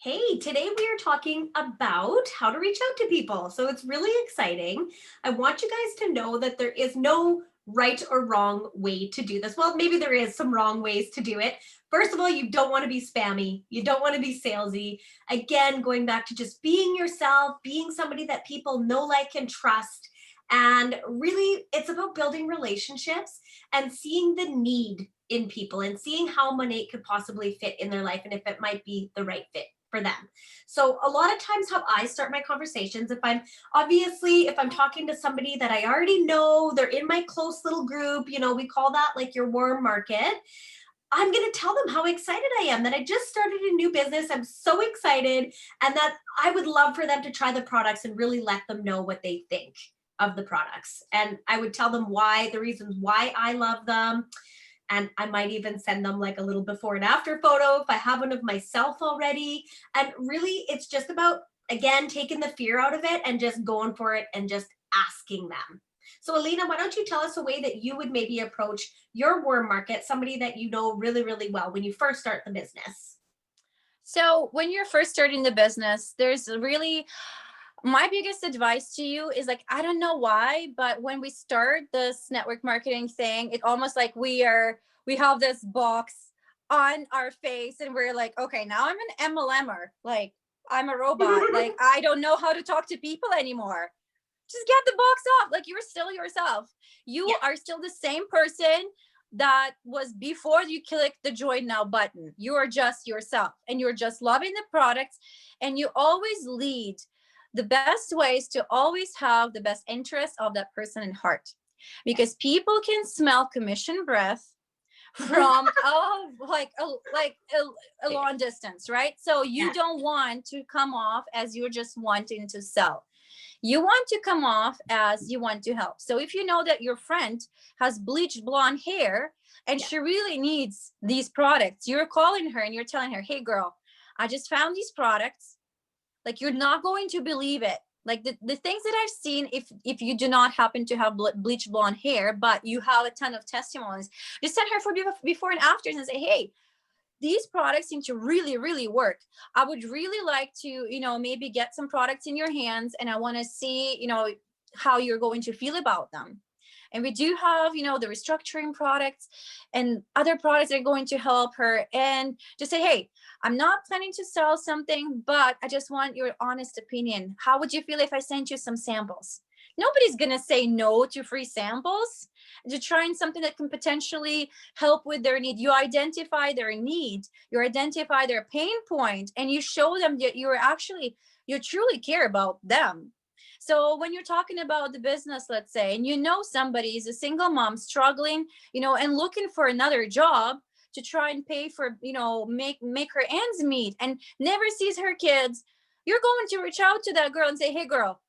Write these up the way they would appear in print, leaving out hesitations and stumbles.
Hey, today we are talking about how to reach out to people. So it's really exciting. I want you guys to know that there is no right or wrong way to do this. Well, maybe there is some wrong ways to do it. First of all, you don't want to be spammy. You don't want to be salesy. Again, going back to just being yourself, being somebody that people know, like, and trust. And really, it's about building relationships and seeing the need in people and seeing how Monat could possibly fit in their life and if it might be the right fit for them. So a lot of times how I start my conversations, if I'm talking to somebody that I already know, they're in my close little group, we call that like your warm market. I'm going to tell them how excited I am that I just started a new business. I'm so excited, and that I would love for them to try the products and really let them know what they think of the products. And I would tell them the reasons why I love them. And I might even send them like a little before and after photo if I have one of myself already. And really, it's just about, again, taking the fear out of it and just going for it and just asking them. So Alina, why don't you tell us a way that you would maybe approach your warm market, somebody that you know really, really well when you first start the business? So when you're first starting the business, there's really my biggest advice to you is like, I don't know why, but when we start this network marketing thing, it almost like we have this box on our face and we're like, okay, now I'm an MLMer. Like I'm a robot. Like I don't know how to talk to people anymore. Just get the box off. Like you're still yourself. You Yeah. are still the same person that was before you click the join now button. You are just yourself and you're just loving the products, and you always lead. The best way is to always have the best interest of that person in heart, because people can smell commission breath from a long distance, right? So you Yeah. don't want to come off as you're just wanting to sell. You want to come off as you want to help. So if you know that your friend has bleached blonde hair and Yeah. she really needs these products, you're calling her and you're telling her, hey girl, I just found these products. Like you're not going to believe it. Like the things that I've seen, if you do not happen to have bleached blonde hair, but you have a ton of testimonies, just send her for before and afters and say, hey, these products seem to really, really work. I would really like to, maybe get some products in your hands, and I want to see, how you're going to feel about them. And we do have, the restructuring products and other products that are going to help her. And just say, hey, I'm not planning to sell something, but I just want your honest opinion. How would you feel if I sent you some samples? Nobody's going to say no to free samples, to trying something that can potentially help with their need. You identify their need, you identify their pain point, and you show them that you truly care about them. So when you're talking about the business, let's say, and somebody is a single mom struggling, and looking for another job to try and pay for, make her ends meet, and never sees her kids, you're going to reach out to that girl and say, hey girl,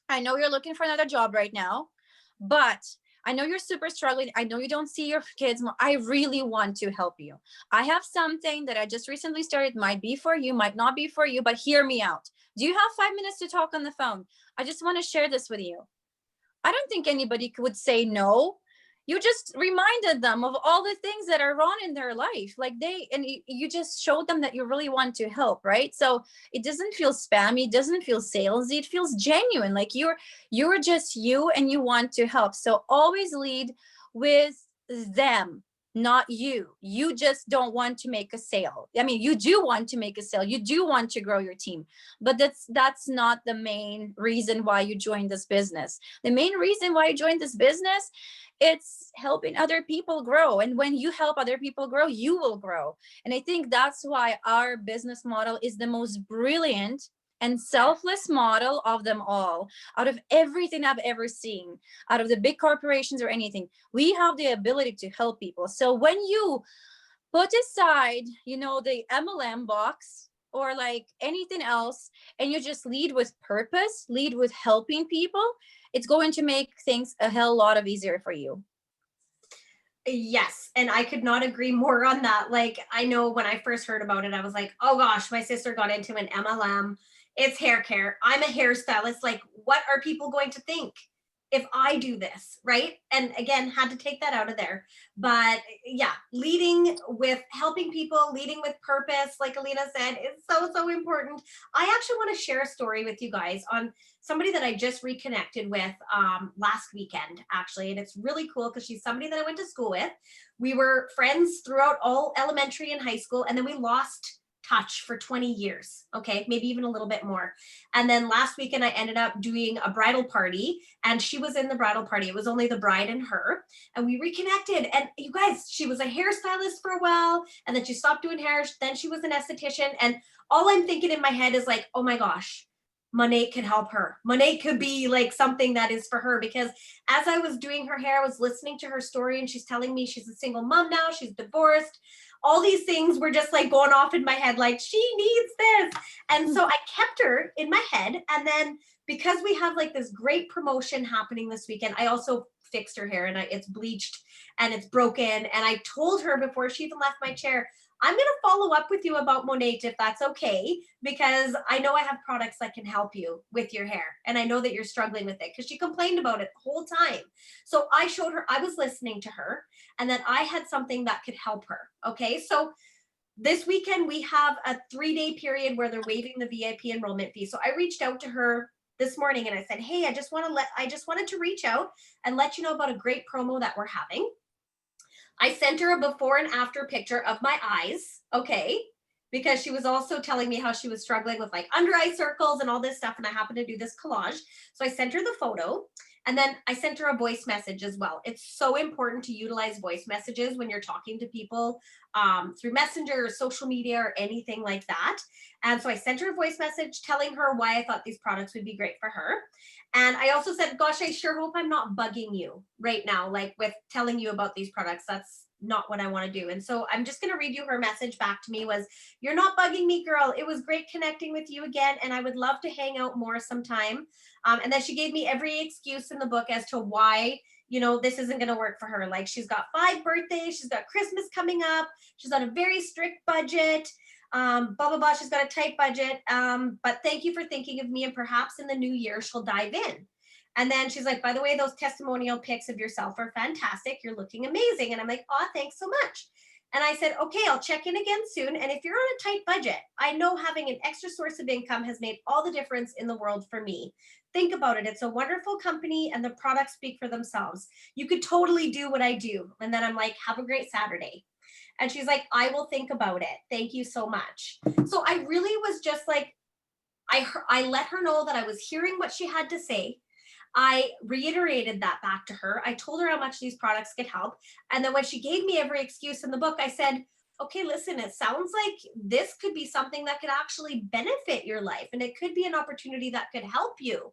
I know you're looking for another job right now, but I know you're super struggling. I know you don't see your kids. I really want to help you. I have something that I just recently started. Might be for you, might not be for you, but hear me out. Do you have 5 minutes to talk on the phone? I just want to share this with you. I don't think anybody would say no. You just reminded them of all the things that are wrong in their life. You just showed them that you really want to help, right? So it doesn't feel spammy, it doesn't feel salesy, it feels genuine. Like you're just you and you want to help. So always lead with them, not you. You just don't want to make a sale. I mean, you do want to make a sale. You do want to grow your team, but that's not the main reason why you joined this business. The main reason why you joined this business, it's helping other people grow. And when you help other people grow, you will grow. And I think that's why our business model is the most brilliant and selfless model of them all. Out of everything I've ever seen, out of the big corporations or anything, we have the ability to help people. So when you put aside, the MLM box or like anything else, and you just lead with purpose, lead with helping people, it's going to make things a hell lot of easier for you. Yes, and I could not agree more on that. Like, I know when I first heard about it, I was like, oh gosh, my sister got into an MLM. It's hair care. I'm a hairstylist. Like, what are people going to think? if I do this, right? And again, had to take that out of there. But yeah, leading with helping people, leading with purpose, like Alina said, is so, so important. I actually want to share a story with you guys on somebody that I just reconnected with last weekend, actually. And it's really cool because she's somebody that I went to school with. We were friends throughout all elementary and high school, and then we lost touch for 20 years, okay, maybe even a little bit more. And then last weekend I ended up doing a bridal party, and she was in the bridal party. It was only the bride and her, and we reconnected. And you guys, she was a hairstylist for a while, and then she stopped doing hair, then she was an esthetician. And all I'm thinking in my head is like, oh my gosh, Monat could help her. Monat could be like something that is for her, because as I was doing her hair, I was listening to her story, and she's telling me she's a single mom now, she's divorced. All these things were just like going off in my head, like she needs this. And so I kept her in my head. And then because we have like this great promotion happening this weekend, I also fixed her hair, and it's bleached and it's broken. And I told her before she even left my chair, I'm going to follow up with you about Monat if that's okay, because I know I have products that can help you with your hair. And I know that you're struggling with it, because she complained about it the whole time. So I showed her, I was listening to her, and that I had something that could help her. Okay. So this weekend we have a 3-day period where they're waiving the VIP enrollment fee. So I reached out to her this morning and I said, hey, I just wanted to reach out and let you know about a great promo that we're having. I sent her a before and after picture of my eyes, okay, because she was also telling me how she was struggling with like under eye circles and all this stuff, and I happened to do this collage. So I sent her the photo, and then I sent her a voice message as well. It's so important to utilize voice messages when you're talking to people through Messenger or social media or anything like that. And so I sent her a voice message telling her why I thought these products would be great for her. And I also said, gosh, I sure hope I'm not bugging you right now, like with telling you about these products. That's not what I want to do. And so I'm just going to read you her message back to me was, you're not bugging me, girl. It was great connecting with you again, and I would love to hang out more sometime. And then she gave me every excuse in the book as to why, you know, this isn't going to work for her. Like, she's got 5 birthdays, she's got Christmas coming up, she's on a very strict budget, blah, blah, blah. She's got a tight budget. But thank you for thinking of me, and perhaps in the new year, she'll dive in. And then she's like, by the way, those testimonial pics of yourself are fantastic. You're looking amazing. And I'm like, oh, thanks so much. And I said, okay, I'll check in again soon. And if you're on a tight budget, I know having an extra source of income has made all the difference in the world for me. Think about it. It's a wonderful company, and the products speak for themselves. You could totally do what I do. And then I'm like, have a great Saturday. And she's like, I will think about it. Thank you so much. So I really was just like, I let her know that I was hearing what she had to say. I reiterated that back to her. I told her how much these products could help. And then when she gave me every excuse in the book, I said, okay, listen, it sounds like this could be something that could actually benefit your life, and it could be an opportunity that could help you.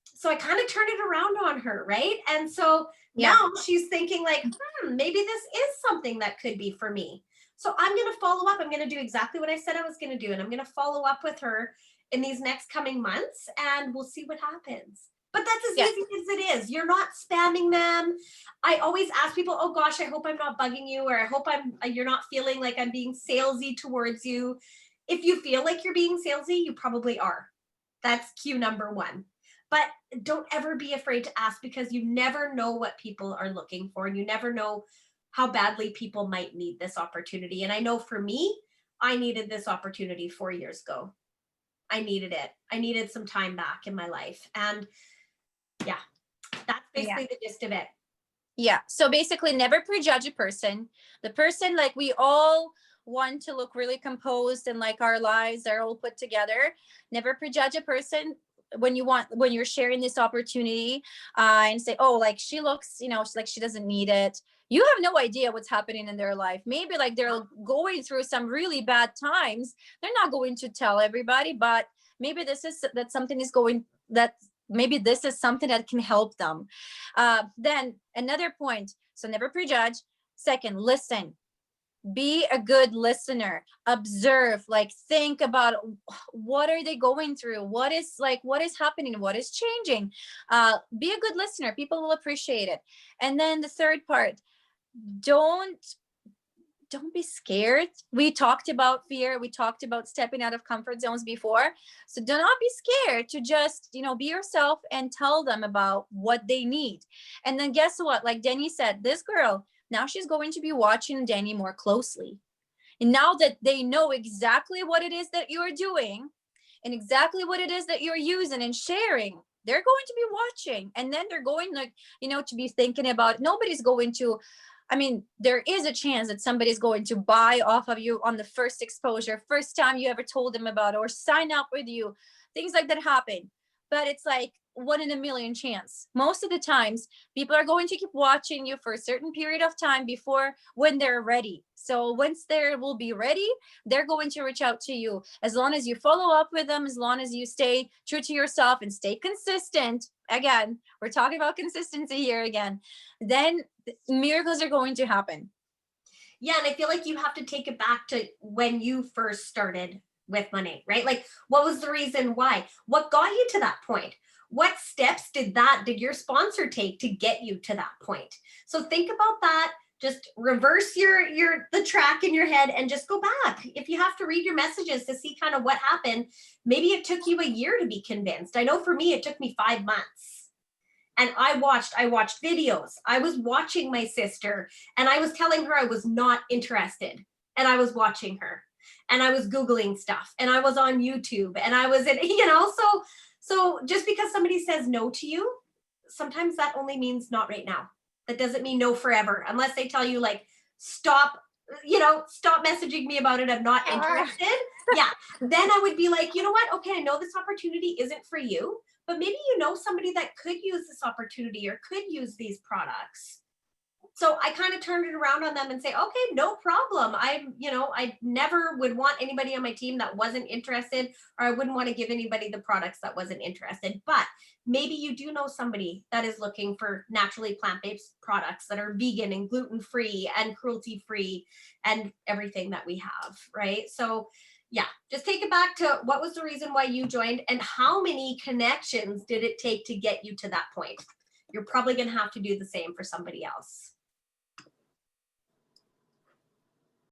So I kind of turned it around on her, right? And so now she's thinking like, maybe this is something that could be for me. So I'm going to follow up. I'm going to do exactly what I said I was going to do. And I'm going to follow up with her in these next coming months, and we'll see what happens. But that's as easy as it is. You're not spamming them. I always ask people, oh gosh, I hope I'm not bugging you, or I hope you're not feeling like I'm being salesy towards you. If you feel like you're being salesy, you probably are. That's cue number 1. But don't ever be afraid to ask, because you never know what people are looking for, and you never know how badly people might need this opportunity. And I know for me, I needed this opportunity 4 years ago. I needed it. I needed some time back in my life. And yeah, that's basically the gist of it. Yeah. So basically, never prejudge a person. The person, like, we all want to look really composed and like our lives are all put together. Never prejudge a person when you're sharing this opportunity and say, oh, like she looks, you know, like she doesn't need it. You have no idea what's happening in their life. Maybe like they're going through some really bad times. They're not going to tell everybody, but maybe maybe this is something that can help them. Then another point, so never prejudge. Second, listen. Be a good listener. Observe, like think about what are they going through, what is happening, what is changing. Be a good listener. People will appreciate it. And then the third part, don't don't be scared. We talked about fear. We talked about stepping out of comfort zones before. So do not be scared to just, be yourself and tell them about what they need. And then guess what? Like Denny said, this girl, now she's going to be watching Denny more closely. And now that they know exactly what it is that you're doing and exactly what it is that you're using and sharing, they're going to be watching. And then they're going to be thinking about, nobody's going to, there is a chance that somebody's going to buy off of you on the first exposure, first time you ever told them about it, or sign up with you. Things like that happen. But it's like 1 in a million chance. Most of the times, people are going to keep watching you for a certain period of time when they're ready. So once they will be ready, they're going to reach out to you. As long as you follow up with them, as long as you stay true to yourself and stay consistent. Again, we're talking about consistency here again. Then miracles are going to happen. Yeah, and I feel like you have to take it back to when you first started with money, right? Like, what was the reason why? What got you to that point? What steps did your sponsor take to get you to that point? So think about that. Just reverse the track in your head and just go back. If you have to read your messages to see kind of what happened, maybe it took you a year to be convinced. I know for me, it took me 5 months. And I watched videos. I was watching my sister and I was telling her I was not interested. And I was watching her and I was Googling stuff and I was on YouTube and I was so just because somebody says no to you, sometimes that only means not right now. That doesn't mean no forever, unless they tell you like, stop messaging me about it. I'm not interested. Yeah. Then I would be like, you know what? Okay, I know this opportunity isn't for you, but maybe you know somebody that could use this opportunity or could use these products. So I kind of turned it around on them and say, okay, no problem. I never would want anybody on my team that wasn't interested, or I wouldn't want to give anybody the products that wasn't interested. But maybe you do know somebody that is looking for naturally plant-based products that are vegan and gluten-free and cruelty-free and everything that we have, right? So yeah, just take it back to what was the reason why you joined and how many connections did it take to get you to that point? You're probably going to have to do the same for somebody else.